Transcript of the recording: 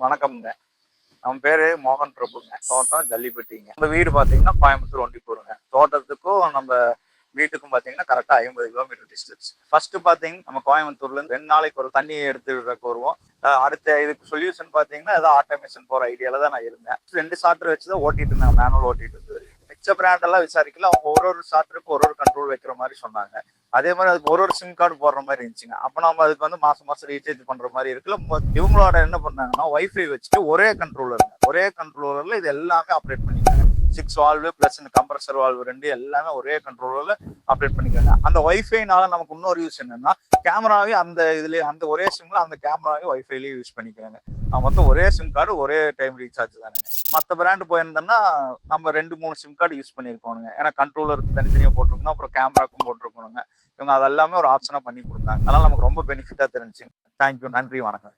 வணக்கம்ங்க. நம்ம பேரு மோகன் பிரபுங்க. தோட்டம் ஜல்லிப்பட்டிங்க. நம்ம வீடு பார்த்தீங்கன்னா கோயம்புத்தூர் ஒண்டிப்பூருங்க. தோட்டத்துக்கும் நம்ம வீட்டுக்கும் பார்த்தீங்கன்னா கரெக்டா 50 கிலோமீட்டர் டிஸ்டன்ஸ். ஃபர்ஸ்ட் பார்த்தீங்கன்னா நம்ம கோயம்புத்தூர்ல இருந்து 2 நாளைக்கு ஒரு தண்ணி எடுத்து விடுறதுக்கு வருவோம். அடுத்த இதுக்கு சொல்யூஷன் பார்த்தீங்கன்னா ஏதோ ஆட்டோமேஷன் போற ஐடியால தான் நான் இருந்தேன். 2 சார்ட்டர் வச்சு தான் ஓட்டிட்டு இருந்தேன். மேனுவல் ஓட்டிட்டு இருந்தது. மிச்ச பிராண்ட் எல்லாம் விசாரிக்கல. அவங்க ஒரு சார்ட்டருக்கு ஒரு கண்ட்ரோல் வைக்கிற மாதிரி சொன்னாங்க. அதே மாதிரி அதுக்கு ஒரு சிம் கார்டு போடுற மாதிரி இருந்துச்சுங்க. அப்ப நம்ம அதுக்கு வந்து மாசம் மாசம் ரீசார்ஜ் பண்ற மாதிரி இருக்குல்ல. இவங்களோட என்ன பண்ணாங்கன்னா வைஃபை வச்சுட்டு ஒரே கண்ட்ரோலர்ல இது எல்லாமே ஆப்ரேட் பண்ணிக்காங்க. 6 வால்வு பிளஸ் இந்த கம்ப்ரஸர் வால்வு 2 எல்லாமே ஒரே கண்ட்ரோலர்ல ஆப்ரேட் பண்ணிக்காங்க. அந்த வைஃபைனால நமக்கு இன்னொரு யூஸ் என்னன்னா கேமராவே அந்த இதுல அந்த ஒரே சிம்ல அந்த கேமராவே வைஃபைலயே யூஸ் பண்ணிக்கிறாங்க. மொத்தம் ஒரே சிம் கார்டு ஒரே டைம் ரீசார்ஜ் தானுங்க. மற்ற பிராண்ட் போயிருந்தோம்னா நம்ம 2-3 சிம் கார்டு யூஸ் பண்ணியிருக்கோனுங்க. ஏன்னா கண்ட்ரோலருக்கு தனித்தனியாக போட்டிருக்கணும், அப்புறம் கேமராக்கும் போட்டிருக்கணுங்க. இவங்க அதெல்லாமே ஒரு ஆப்ஷனா பண்ணி கொடுத்தாங்க. அதனால நமக்கு ரொம்ப பெனிஃபிட்டா தெரிஞ்சுங்க. தேங்க்யூ, நன்றி, வணக்கம்.